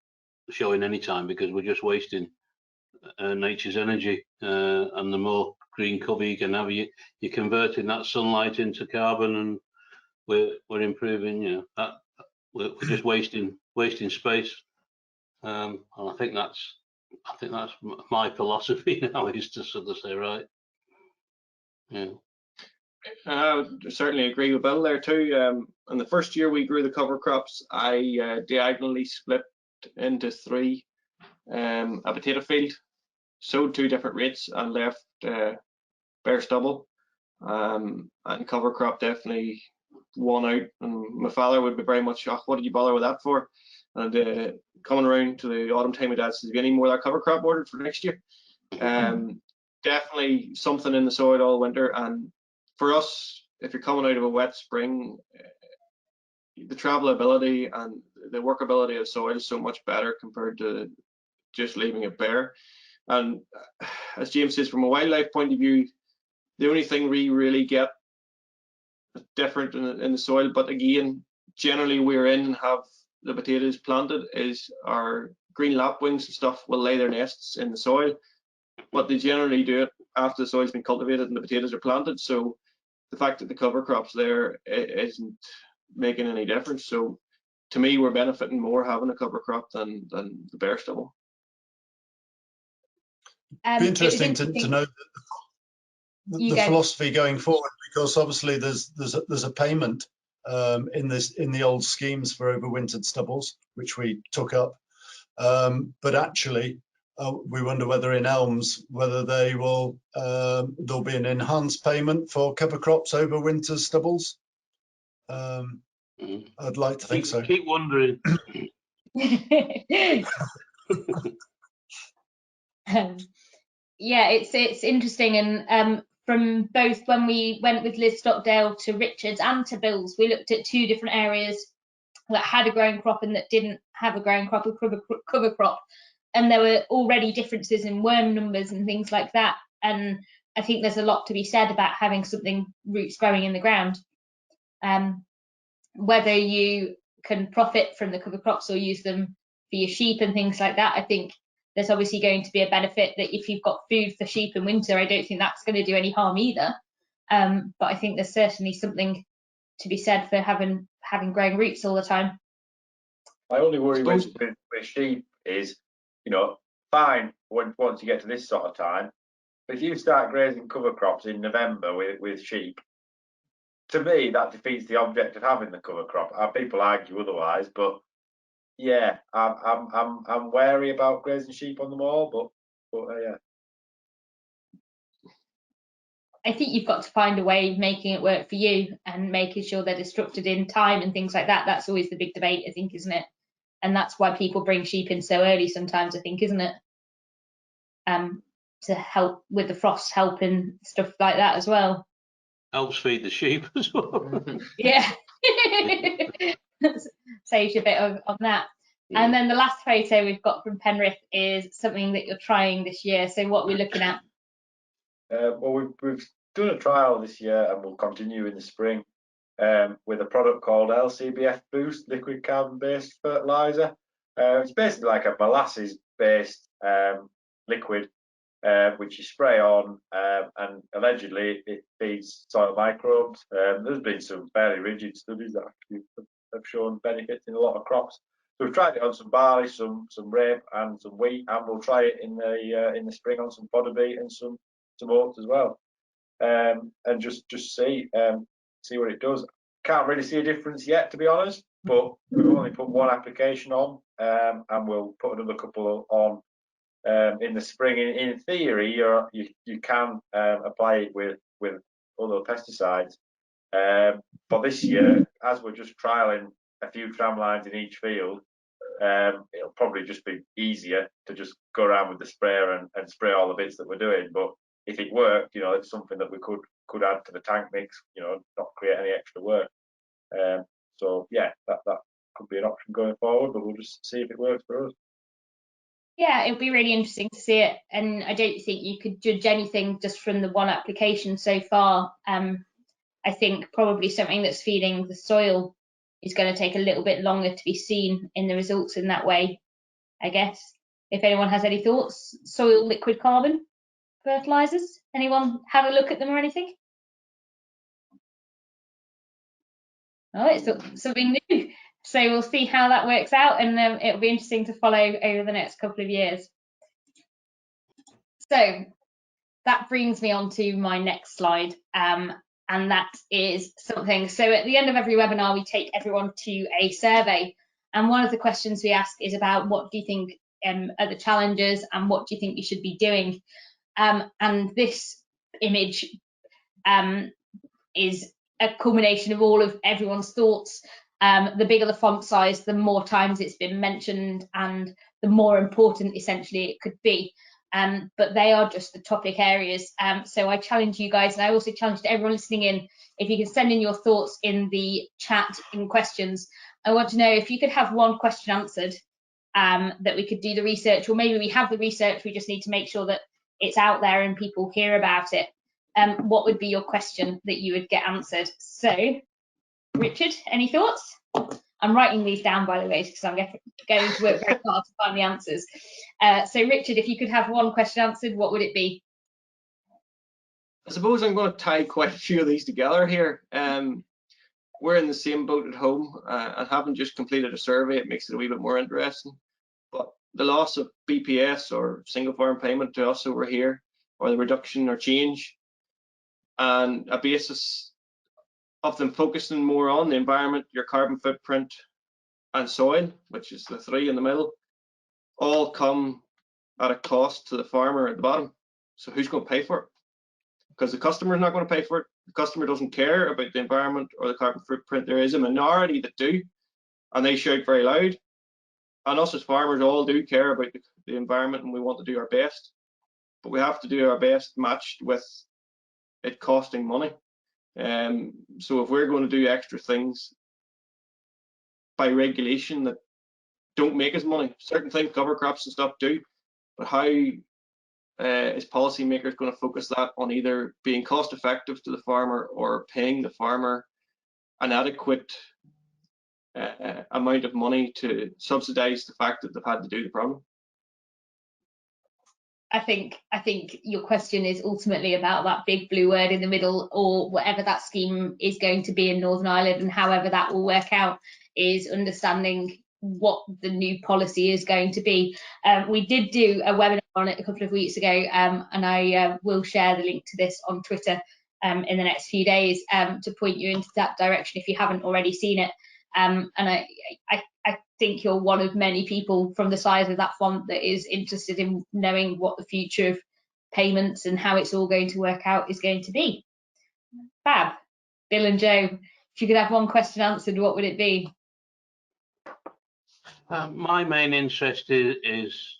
showing any time, because we're just wasting nature's energy, and the more green cover you can have, you're converting that sunlight into carbon, and we're improving, you know, that we're just wasting space, and I think that's my philosophy now, is to sort of say, right, yeah. I certainly agree with Bill there too. In the first year we grew the cover crops, I diagonally split into 3 a potato field. sowed 2 different rates and left bare stubble, and cover crop definitely won out. And my father would be very much, oh, what did you bother with that for? And coming around to the autumn time, my dad says, "Have you any more of that cover crop ordered for next year?" Definitely something in the soil all winter. And for us, if you're coming out of a wet spring, the travelability and the workability of soil is so much better compared to just leaving it bare. And as James says, from a wildlife point of view, the only thing we really get different in the soil, but again, generally we're in and have the potatoes planted, is our green lapwings and stuff will lay their nests in the soil, but they generally do it after the soil's been cultivated and the potatoes are planted. So the fact that the cover crop's there isn't making any difference. So to me, we're benefiting more having a cover crop than the bare stubble. It'd be interesting to know the philosophy going forward, because obviously there's a payment in the old schemes for overwintered stubbles, which we took up, but actually we wonder whether in elms whether there'll be an enhanced payment for cover crops over winter stubbles. I'd like to think so. Keep wondering. Yeah, it's interesting, and from both when we went with Liz Stockdale to Richards and to Bill's, we looked at 2 different areas that had a growing crop and that didn't have a growing crop, a cover crop, and there were already differences in worm numbers and things like that. And I think there's a lot to be said about having something roots growing in the ground. Whether you can profit from the cover crops or use them for your sheep and things like that, I think there's obviously going to be a benefit that if you've got food for sheep in winter, I don't think that's going to do any harm either. But I think there's certainly something to be said for having growing roots all the time. My only worry with sheep is, fine once you get to this sort of time, but if you start grazing cover crops in November with sheep, to me that defeats the object of having the cover crop. People argue otherwise, but yeah, I'm wary about grazing sheep on them all, but yeah. I think you've got to find a way of making it work for you and making sure they're destructed in time and things like that. That's always the big debate, I think, isn't it? And that's why people bring sheep in so early sometimes, I think, isn't it? To help with the frost help and stuff like that as well. Helps feed the sheep as well. Yeah. Saves you a bit on that. And then the last photo we've got from Penrith is something that you're trying this year. So what are we looking at? Well, we've done a trial this year and we'll continue in the spring with a product called LCBF Boost liquid carbon-based fertilizer. It's basically like a molasses-based liquid which you spray on, and allegedly it feeds soil microbes. There's been some fairly rigid studies that have shown benefits in a lot of crops. So we've tried it on some barley, some rape, and some wheat, and we'll try it in the spring on some fodder beet and some oats as well, and just see what it does. Can't really see a difference yet, to be honest, but we've only put 1 application on, and we'll put another couple on in the spring. In theory, you can apply it with other pesticides. For this year, as we're just trialing a few tram lines in each field, it'll probably just be easier to just go around with the sprayer and spray all the bits that we're doing. But if it worked, it's something that we could add to the tank mix, not create any extra work. So yeah, that could be an option going forward, but we'll just see if it works for us. Yeah, it'll be really interesting to see it, and I don't think you could judge anything just from the 1 application so far. I think probably something that's feeding the soil is going to take a little bit longer to be seen in the results in that way, I guess. If anyone has any thoughts, soil liquid carbon fertilizers, anyone have a look at them or anything? Oh, it's something new. So we'll see how that works out, and it'll be interesting to follow over the next couple of years. So that brings me on to my next slide, and that is something. So at the end of every webinar, we take everyone to a survey, and one of the questions we ask is about what do you think are the challenges, and what do you think you should be doing? And this image is a culmination of all of everyone's thoughts. The bigger the font size, the more times it's been mentioned, and the more important essentially it could be. But they are just the topic areas. So I challenge you guys, and I also challenge everyone listening in, if you can send in your thoughts in the chat in questions. I want to know if you could have one question answered, that we could do the research, or maybe we have the research, we just need to make sure that it's out there and people hear about it. What would be your question that you would get answered? So, Richard, any thoughts? I'm writing these down, by the way, because I'm going to work very hard to find the answers. So, Richard, if you could have one question answered, what would it be? I suppose I'm going to tie quite a few of these together here. We're in the same boat at home, and having just completed a survey, it makes it a wee bit more interesting. But the loss of BPS, or single farm payment to us over here, or the reduction or change, and a basis of them focusing more on the environment, your carbon footprint, and soil, which is the three in the middle, all come at a cost to the farmer at the bottom. So who's going to pay for it? Because the customer is not going to pay for it. The customer doesn't care about the environment or the carbon footprint. There is a minority that do, and they shout very loud. And us as farmers all do care about the environment, and we want to do our best. But we have to do our best matched with it costing money. So if we're going to do extra things by regulation that don't make us money, certain things, cover crops and stuff do, but how is policymakers going to focus that on either being cost effective to the farmer or paying the farmer an adequate amount of money to subsidize the fact that they've had to do the problem? I think your question is ultimately about that big blue word in the middle, or whatever that scheme is going to be in Northern Ireland, and however that will work out is understanding what the new policy is going to be. We did do a webinar on it a couple of weeks ago, and I will share the link to this on Twitter in the next few days to point you into that direction if you haven't already seen it. And I think you're one of many people from the size of that font that is interested in knowing what the future of payments and how it's all going to work out is going to be. Fab. Bill and Joe, if you could have one question answered, what would it be? My main interest is,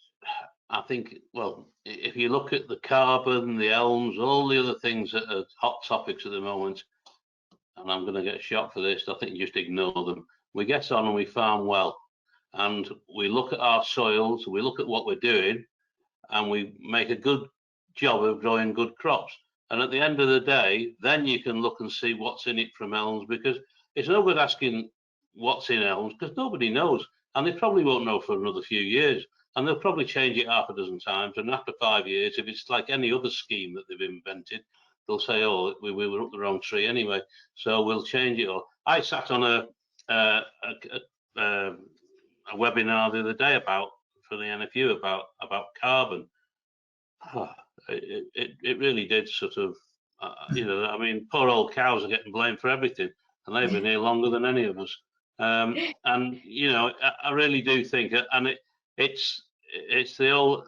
I think, well, if you look at the carbon, the elms, all the other things that are hot topics at the moment, and I'm going to get shot for this, I think you just ignore them. We get on and we farm well, and we look at our soils, we look at what we're doing, and we make a good job of growing good crops. And at the end of the day, then you can look and see what's in it from elms, because it's no good asking what's in elms, because nobody knows, and they probably won't know for another few years, and they'll probably change it half a dozen times, and after 5 years, if it's like any other scheme that they've invented, they'll say, oh, we were up the wrong tree anyway, so we'll change it all. I sat on a webinar the other day for the NFU about carbon. It really did sort of, you know, I mean, poor old cows are getting blamed for everything, and they've been here longer than any of us. And you know, I really do think, and it's the old.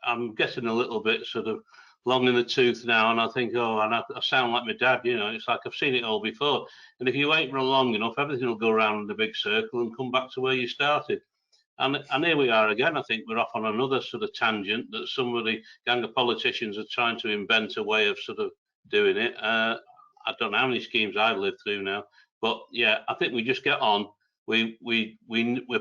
I'm getting a little bit sort of long in the tooth now, and I think, oh, and I sound like my dad, you know, it's like I've seen it all before. And if you wait for long enough, everything will go around in a big circle and come back to where you started. And here we are again. I think we're off on another sort of tangent that somebody, gang of politicians, are trying to invent a way of sort of doing it. I don't know how many schemes I've lived through now, but yeah, I think we just get on. We're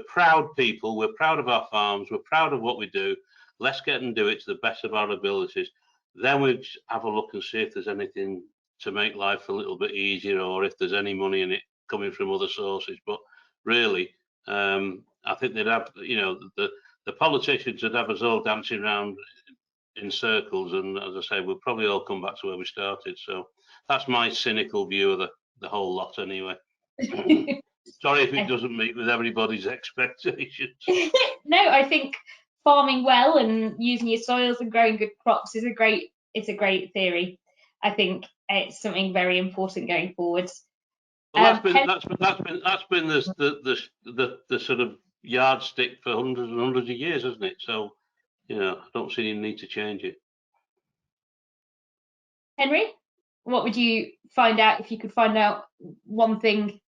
proud people. We're proud of our farms. We're proud of what we do. Let's get and do it to the best of our abilities. Then we have a look and see if there's anything to make life a little bit easier, or if there's any money in it coming from other sources. But really, I think they'd have, you know, the politicians would have us all dancing around in circles, and as I say, we'll probably all come back to where we started. So that's my cynical view of the whole lot anyway. Sorry if it doesn't meet with everybody's expectations. No, I think farming well and using your soils and growing good crops is a great theory. I think it's something very important going forwards. Well, that's been the sort of yardstick for hundreds and hundreds of years, hasn't it? So, you know, I don't see any need to change it. Henry, what would you find out if you could find out one thing?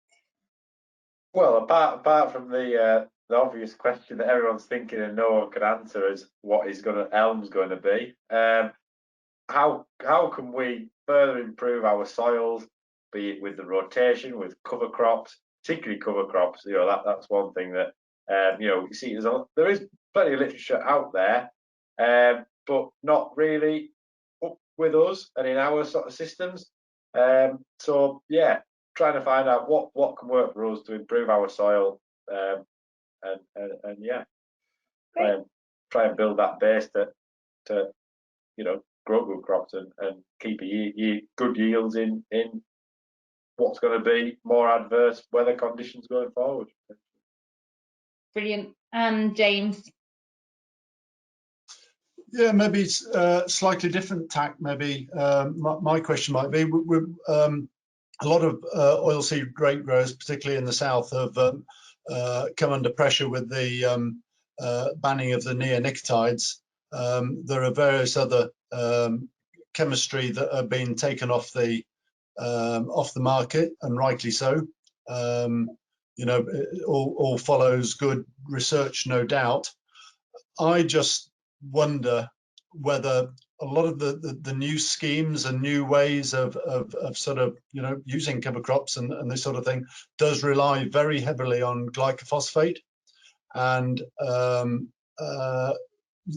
Well, apart from the obvious question that everyone's thinking and no one can answer is what is Elm's going to be. How can we further improve our soils, be it with the rotation, with cover crops, particularly cover crops? You know, that's one thing that you know, you see there is plenty of literature out there, but not really up with us and in our sort of systems. So yeah, trying to find out what can work for us to improve our soil, and yeah, try and build that base to you know, grow good crops and keep good yields in what's going to be more adverse weather conditions going forward. Brilliant. And James? Yeah, maybe it's slightly different tack. Maybe my question might be: a lot of oilseed grape growers, particularly in the south, have come under pressure with the banning of the neonicotinoids. There are various other chemistry that have been taken off the market, and rightly so. You know, it all follows good research, no doubt. I just wonder whether a lot of the new schemes and new ways of sort of, you know, using cover crops and this sort of thing does rely very heavily on glyphosate, and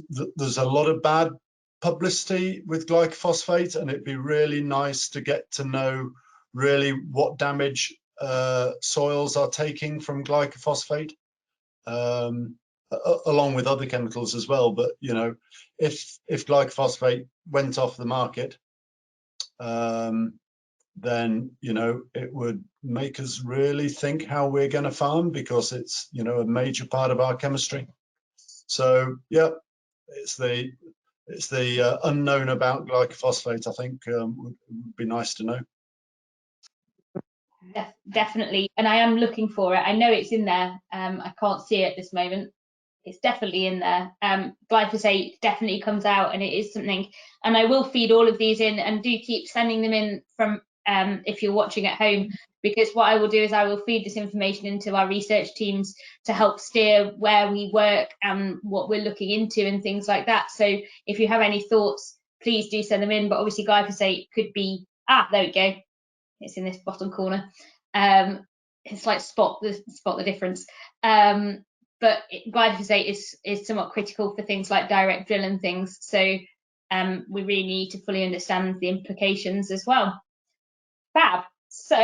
there's a lot of bad publicity with glyphosate, and it'd be really nice to get to know really what damage soils are taking from glyphosate, along with other chemicals as well. But you know, if glyphosate went off the market, then you know, it would make us really think how we're going to farm, because it's, you know, a major part of our chemistry. So yeah, it's the unknown about glyphosate, I think, would be nice to know. Definitely, and I am looking for it. I know it's in there. I can't see it at this moment. It's definitely in there. Glyphosate definitely comes out, and it is something. And I will feed all of these in, and do keep sending them in from if you're watching at home, because what I will do is I will feed this information into our research teams to help steer where we work and what we're looking into and things like that. So if you have any thoughts, please do send them in. But obviously glyphosate could be, there we go. It's in this bottom corner. It's like spot the difference. But glyphosate is somewhat critical for things like direct drill and things. So we really need to fully understand the implications as well. Fab. So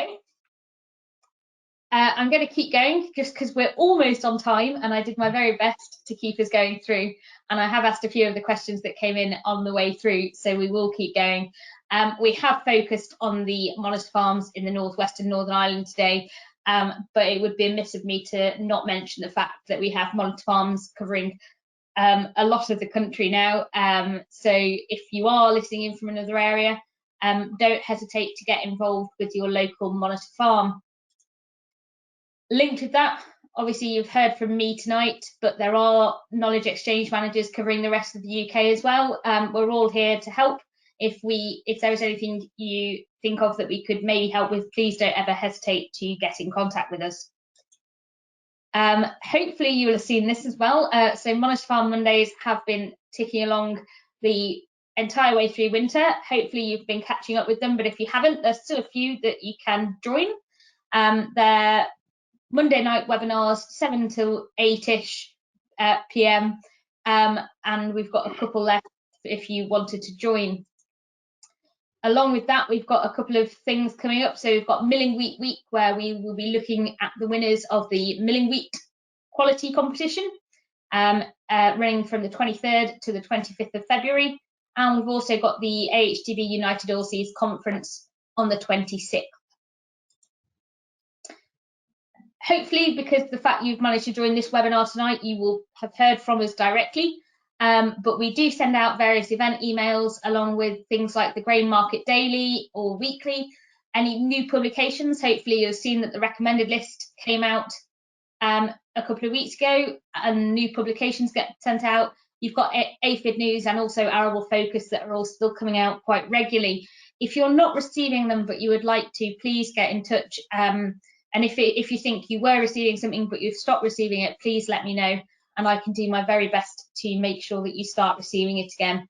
I'm going to keep going just because we're almost on time, and I did my very best to keep us going through. And I have asked a few of the questions that came in on the way through, so we will keep going. We have focused on the monitor farms in the northwestern Northern Ireland today, but it would be amiss of me to not mention the fact that we have monitor farms covering a lot of the country now. So if you are listening in from another area, don't hesitate to get involved with your local monitor farm. Linked with that, obviously you've heard from me tonight, but there are knowledge exchange managers covering the rest of the UK as well. We're all here to help. If there is anything you think of that we could maybe help with, please don't ever hesitate to get in contact with us. Hopefully you will have seen this as well. So Monitor Farm Mondays have been ticking along the entire way through winter. Hopefully you've been catching up with them, but if you haven't, there's still a few that you can join. They're Monday night webinars, 7 till 8ish PM, and we've got a couple left if you wanted to join. Along with that, we've got a couple of things coming up. So we've got Milling Wheat Week, where we will be looking at the winners of the Milling Wheat Quality Competition, running from the 23rd to the 25th of February. And we've also got the AHDB United Oilseeds Conference on the 26th. Hopefully, because of the fact you've managed to join this webinar tonight, you will have heard from us directly. But we do send out various event emails along with things like the Grain Market Daily or Weekly. Any new publications, hopefully you've seen that the recommended list came out a couple of weeks ago and new publications get sent out. You've got Aphid News and also Arable Focus that are all still coming out quite regularly. If you're not receiving them but you would like to, please get in touch. And if you think you were receiving something but you've stopped receiving it, please let me know, and I can do my very best to make sure that you start receiving it again.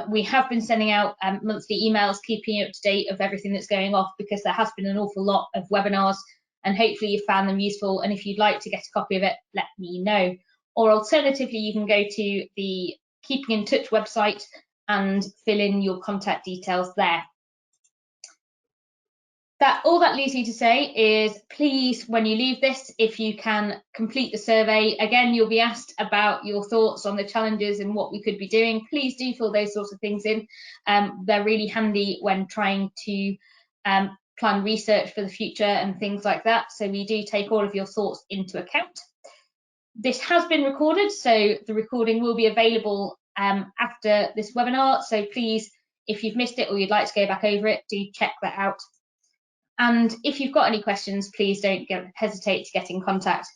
We have been sending out monthly emails, keeping you up to date of everything that's going off, because there has been an awful lot of webinars, and hopefully you found them useful. And if you'd like to get a copy of it, let me know. Or alternatively, you can go to the Keeping in Touch website and fill in your contact details there. All that leaves me to say is, please, when you leave this, if you can complete the survey. Again, you'll be asked about your thoughts on the challenges and what we could be doing. Please do fill those sorts of things in. They're really handy when trying to plan research for the future and things like that. So we do take all of your thoughts into account. This has been recorded, so the recording will be available after this webinar. So please, if you've missed it or you'd like to go back over it, do check that out. And if you've got any questions, please don't hesitate to get in contact.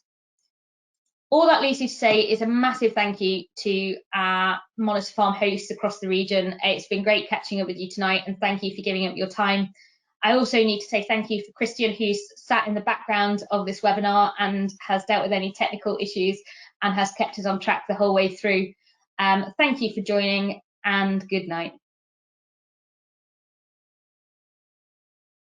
All that leaves me to say is a massive thank you to our Monitor Farm hosts across the region. It's been great catching up with you tonight, and thank you for giving up your time. I also need to say thank you for Christian, who's sat in the background of this webinar and has dealt with any technical issues and has kept us on track the whole way through. Thank you for joining, and good night.